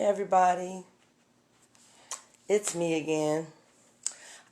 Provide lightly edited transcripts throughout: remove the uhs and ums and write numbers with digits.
Everybody, it's me again.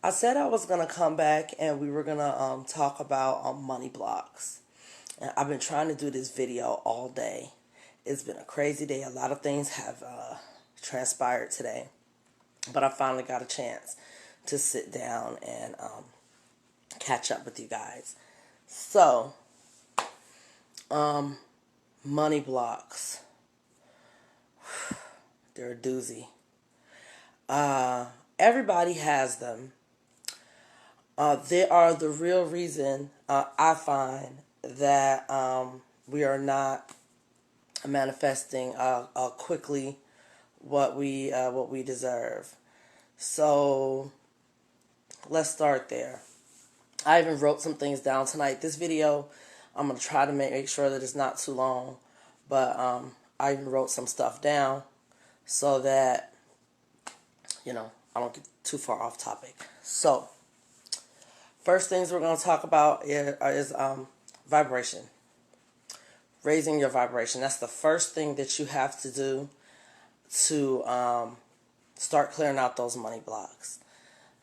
I said I was gonna come back and we were gonna talk about money blocks. And I've been trying to do this video all day. It's been a crazy day. A lot of things have transpired today, but I finally got a chance to sit down and catch up with you guys. So, money blocks. They're a doozy. Everybody has them. They are the real reason I find that we are not manifesting quickly what we deserve. So let's start there. I even wrote some things down tonight. This video, I'm gonna try to make sure that it's not too long, but I even wrote some stuff down so that I don't get too far off topic. So first things we're going to talk about is vibration. Raising your vibration. That's the first thing that you have to do to start clearing out those money blocks.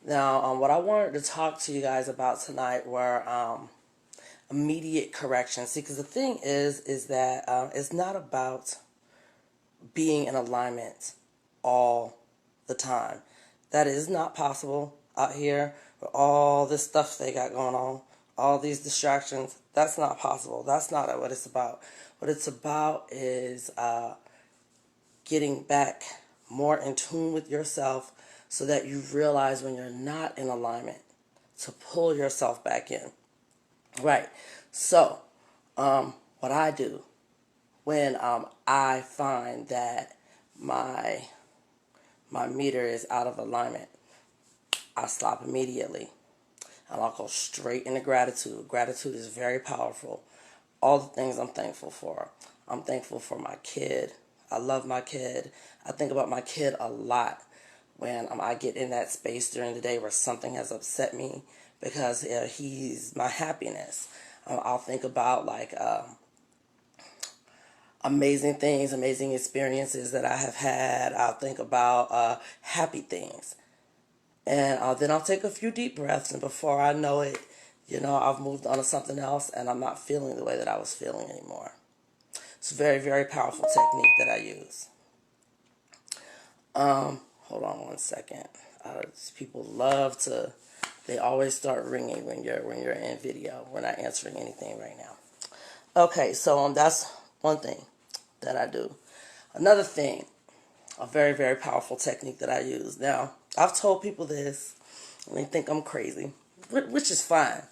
Now, what I wanted to talk to you guys about tonight were immediate corrections. See, because the thing is that it's not about being in alignment all the time. That is not possible out here with all this stuff they got going on, all these distractions. That's not possible. That's not what it's about. What it's about is getting back more in tune with yourself so that you realize when you're not in alignment to pull yourself back in. Right. So, what I do when I find that my meter is out of alignment, I stop immediately. And I'll go straight into gratitude. Gratitude is very powerful. All the things I'm thankful for. I'm thankful for my kid. I love my kid. I think about my kid a lot when I get in that space during the day where something has upset me because he's my happiness. I'll think about amazing things, amazing experiences that I have had. I'll think about happy things. And then I'll take a few deep breaths, and before I know it, I've moved on to something else, and I'm not feeling the way that I was feeling anymore. It's a very, very powerful technique that I use. Hold on one second. People love to, they always start ringing when you're in video. We're not answering anything right now. Okay, so that's one thing that I do. Another thing, a very, very powerful technique that I use. Now, I've told people this, and they think I'm crazy, which is fine.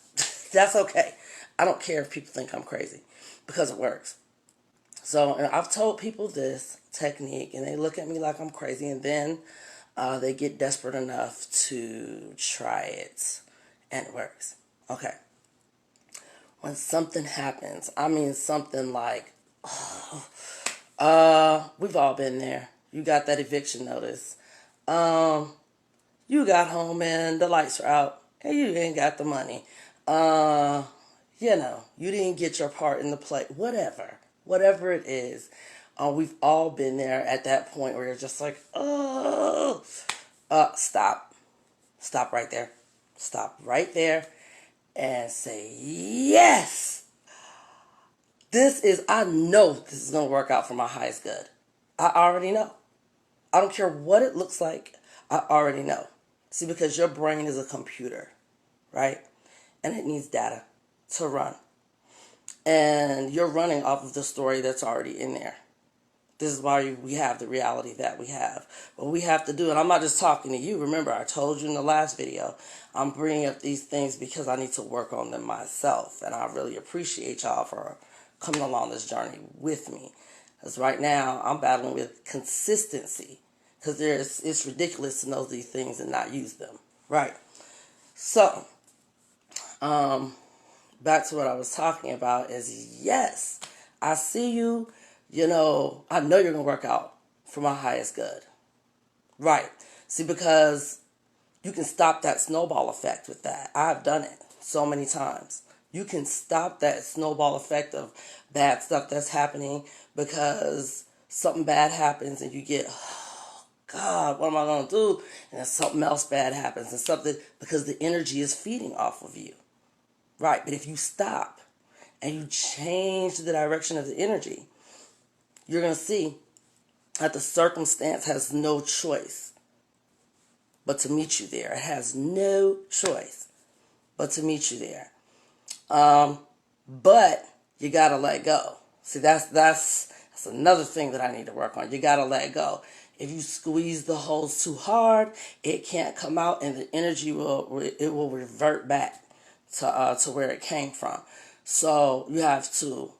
That's okay. I don't care if people think I'm crazy, because it works. So I've told people this technique, and they look at me like I'm crazy, and then they get desperate enough to try it, and it works. Okay. When something happens, I mean something like, we've all been there. You got that eviction notice. You got home and the lights are out and you ain't got the money. You didn't get your part in the play. Whatever it is. We've all been there at that point where you're just like, stop. Stop right there. Stop right there and say, yes. I know this is going to work out for my highest good. I already know. I don't care what it looks like. I already know. See, because your brain is a computer, right? And it needs data to run. And you're running off of the story that's already in there. This is why we have the reality that we have. What we have to do, and I'm not just talking to you. Remember, I told you in the last video, I'm bringing up these things because I need to work on them myself. And I really appreciate y'all for coming along this journey with me. Because right now, I'm battling with consistency. Because it's ridiculous to know these things and not use them. Right. So, back to what I was talking about is, yes, I see you. I know you're going to work out for my highest good. Right. See, because you can stop that snowball effect with that. I've done it so many times. You can stop that snowball effect of bad stuff that's happening because something bad happens and you get, God, what am I going to do? And then something else bad happens, and something, because the energy is feeding off of you. Right. But if you stop and you change the direction of the energy, you're going to see that the circumstance has no choice but to meet you there. It has no choice but to meet you there. But you got to let go. See, that's another thing that I need to work on. You got to let go. If you squeeze the hose too hard, it can't come out, and the energy will revert back to where it came from. So you have to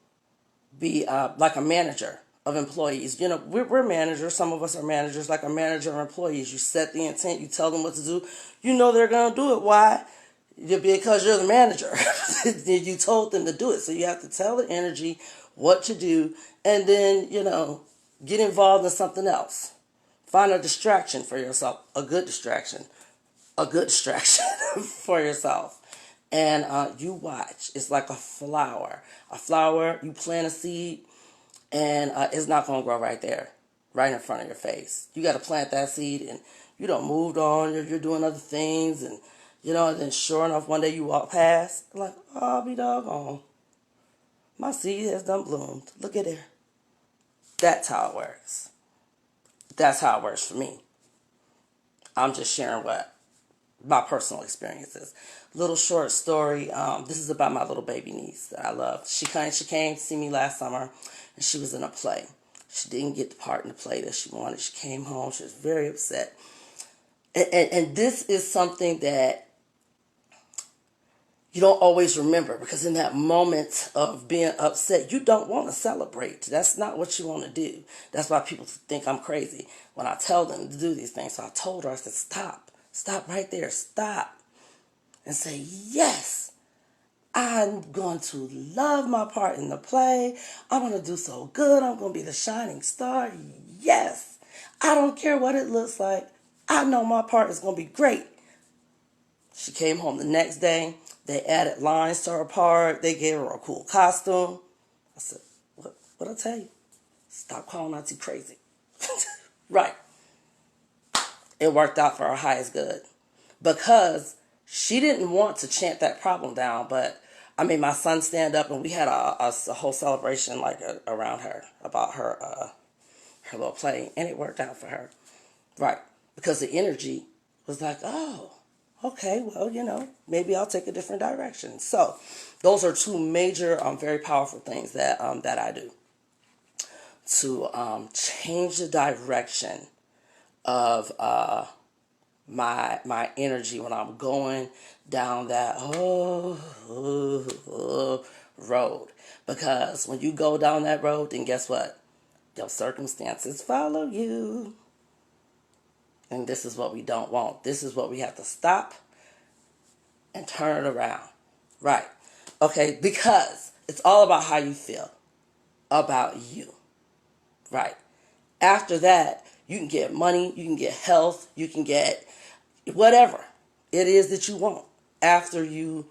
be like a manager of employees. You know, we're managers. Some of us are managers, like a manager of employees. You set the intent. You tell them what to do. You know they're going to do it. Why? Because you're the manager. You told them to do it. So you have to tell the energy what to do, and then, get involved in something else. Find a distraction for yourself, a good distraction for yourself. And you watch. It's like a flower. A flower, you plant a seed, and it's not going to grow right there, right in front of your face. You got to plant that seed, and you done moved on. You're doing other things, and and then sure enough, one day you walk past, like, oh, I'll be doggone. My seed has done bloomed. Look at it. That's how it works. That's how it works for me. I'm just sharing what my personal experiences. Little short story. This is about my little baby niece that I love. She came to see me last summer, and she was in a play. She didn't get the part in the play that she wanted. She came home. She was very upset. And this is something that you don't always remember, because in that moment of being upset, you don't want to celebrate. That's not what you want to do. That's why people think I'm crazy when I tell them to do these things. So I told her, I said, stop right there, stop, and say, yes, I'm going to love my part in the play. I'm going to do so good. I'm going to be the shining star. Yes, I don't care what it looks like. I know my part is going to be great. She came home the next day. They added lines to her part. They gave her a cool costume. I said, what I tell you? Stop calling Auntie crazy. Right. It worked out for her highest good. Because she didn't want to chant that problem down, but I made my son stand up, and we had a whole celebration around her, about her little play, and it worked out for her. Right. Because the energy was like, oh, okay, well, maybe I'll take a different direction. So those are two major, very powerful things that I do to change the direction of my energy when I'm going down that road. Because when you go down that road, then guess what? Your circumstances follow you. And this is what we don't want. This is what we have to stop and turn it around. Right. Okay, because it's all about how you feel about you. Right. After that, you can get money, you can get health, you can get whatever it is that you want after you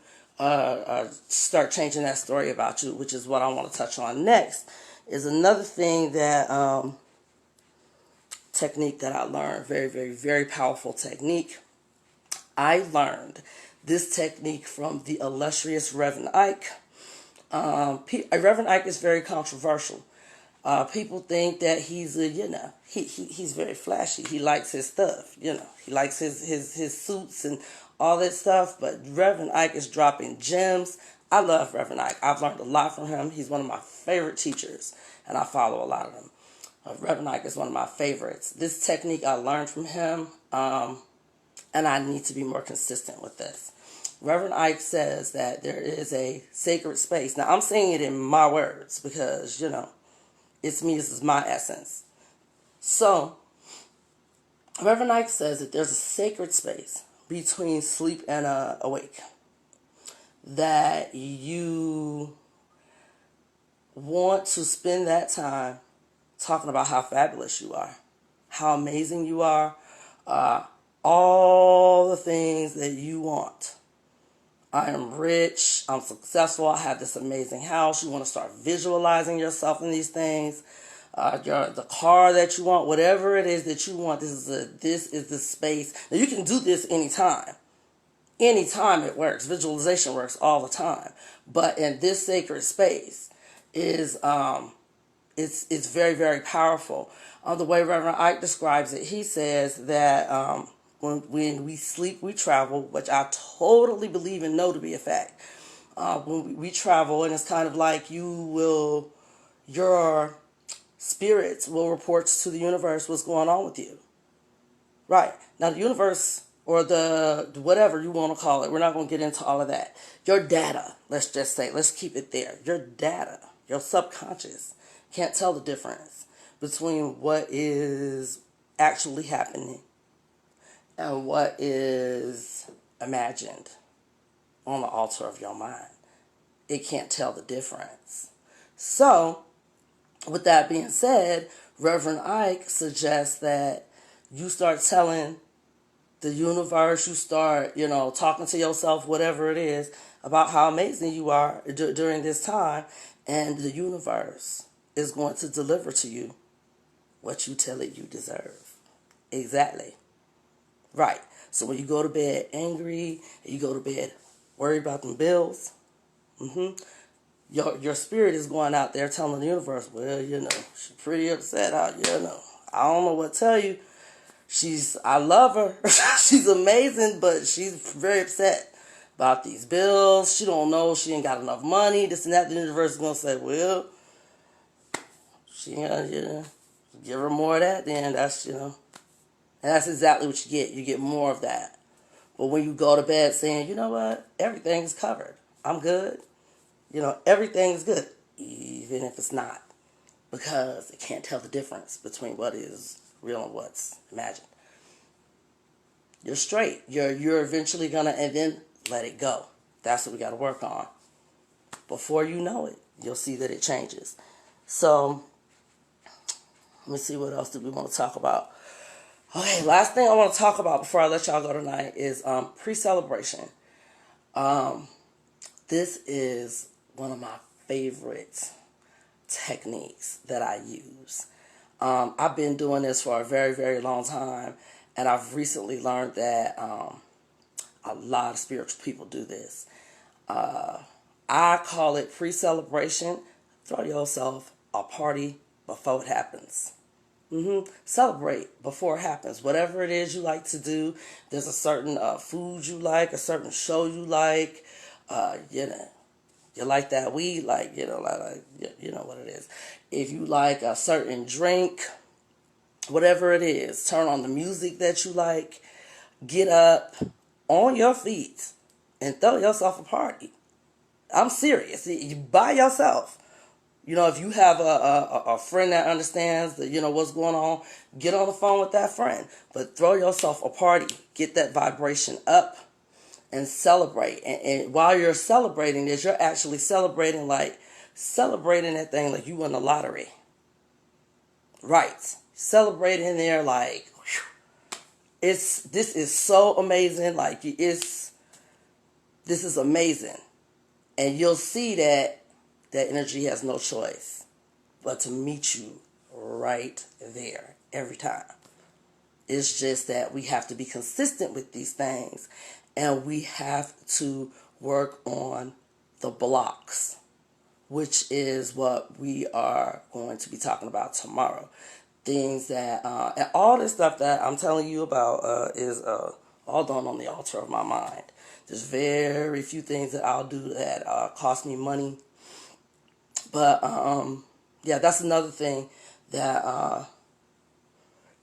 start changing that story about you, which is what I want to touch on next. Is another thing that technique that I learned, very, very, very powerful technique. I learned this technique from the illustrious Reverend Ike. Reverend Ike is very controversial. People think that he's he's very flashy. He likes his stuff, he likes his suits and all that stuff. But Reverend Ike is dropping gems. I love Reverend Ike. I've learned a lot from him. He's one of my favorite teachers, and I follow a lot of them. Reverend Ike is one of my favorites. This technique I learned from him, and I need to be more consistent with this. Reverend Ike says that there is a sacred space. Now, I'm saying it in my words because, it's me, this is my essence. So, Reverend Ike says that there's a sacred space between sleep and awake. That you want to spend that time talking about how fabulous you are, how amazing you are, all the things that you want. I am rich, I'm successful, I have this amazing house. You want to start visualizing yourself in these things. the car that you want, whatever it is that you want. This is the space. Now you can do this anytime. Anytime it works. Visualization works all the time. But in this sacred space is it's very, very powerful. The way Reverend Ike describes it, he says that when we sleep, we travel, which I totally believe and know to be a fact. When we travel, and it's kind of like your spirits will report to the universe what's going on with you. Right. Now, the universe, or the whatever you want to call it, we're not going to get into all of that. Your data, let's just say, let's keep it there. Your data, your subconscious can't tell the difference between what is actually happening and what is imagined on the altar of your mind. It can't tell the difference. So, with that being said, Reverend Ike suggests that you start telling the universe, you start, talking to yourself, whatever it is, about how amazing you are during this time, and the universe is going to deliver to you what you tell it you deserve. Exactly. Right. So when you go to bed angry, you go to bed worried about them bills, your spirit is going out there telling the universe, well, she's pretty upset. I don't know what to tell you. I love her. She's amazing, but she's very upset about these bills. She don't know. She ain't got enough money. This and that. The universe is going to say, well, she give her more of that, then that's, and that's exactly what you get. You get more of that. But when you go to bed saying, you know what, everything's covered. I'm good. Everything's good, even if it's not, because it can't tell the difference between what is real and what's imagined. You're straight. You're eventually gonna, and then let it go. That's what we got to work on. Before you know it, you'll see that it changes. So, let me see, what else do we want to talk about? Okay, last thing I want to talk about before I let y'all go tonight is pre-celebration. This is one of my favorite techniques that I use. I've been doing this for a very, very long time, and I've recently learned that a lot of spiritual people do this. I call it pre-celebration. Throw yourself a party before it happens. Celebrate before it happens. Whatever it is you like to do. There's a certain food you like, a certain show you like. You like that weed, like you know what it is. If you like a certain drink, whatever it is, turn on the music that you like. Get up on your feet and throw yourself a party. I'm serious. You by yourself. If you have a friend that understands that, what's going on, get on the phone with that friend. But throw yourself a party. Get that vibration up and celebrate. And while you're celebrating this, you're actually celebrating that thing like you won the lottery. Right. Celebrating there like, whew, this is so amazing. Like, this is amazing. And you'll see that energy has no choice but to meet you right there every time. It's just that we have to be consistent with these things, and we have to work on the blocks, which is what we are going to be talking about tomorrow. Things that, and all this stuff that I'm telling you about is all done on the altar of my mind. There's very few things that I'll do that cost me money. But, yeah, that's another thing that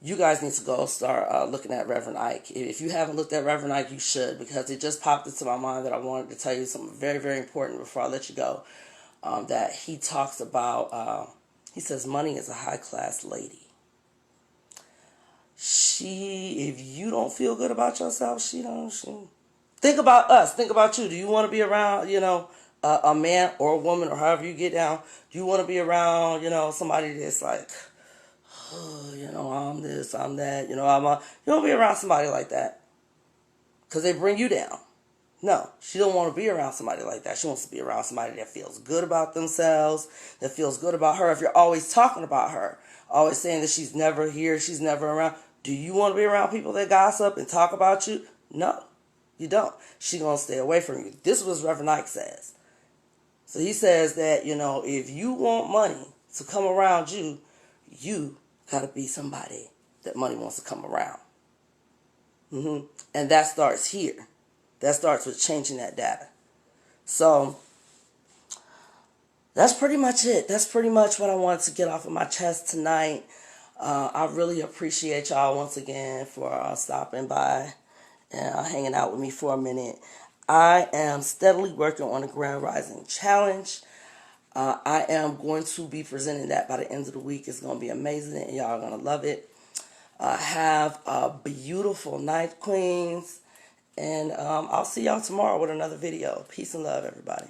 you guys need to go start looking at Reverend Ike. If you haven't looked at Reverend Ike, you should, because it just popped into my mind that I wanted to tell you something very, very important before I let you go. That he talks about, he says, money is a high-class lady. If you don't feel good about yourself, she think about us. Think about you. Do you want to be around, a man or a woman, or however you get down? Do you want to be around, somebody that's like, I'm this, I'm that, you don't want to be around somebody like that, because they bring you down. No, she don't want to be around somebody like that. She wants to be around somebody that feels good about themselves, that feels good about her. If you're always talking about her, always saying that she's never here, she's never around, do you want to be around people that gossip and talk about you? No, you don't. She's going to stay away from you. This is what Reverend Ike says. So he says that, if you want money to come around you, you got to be somebody that money wants to come around. And that starts here. That starts with changing that data. So that's pretty much it. That's pretty much what I wanted to get off of my chest tonight. I really appreciate y'all once again for stopping by and hanging out with me for a minute. I am steadily working on a Grand Rising Challenge. I am going to be presenting that by the end of the week. It's going to be amazing and y'all are going to love it. Have a beautiful night, Queens. And I'll see y'all tomorrow with another video. Peace and love, everybody.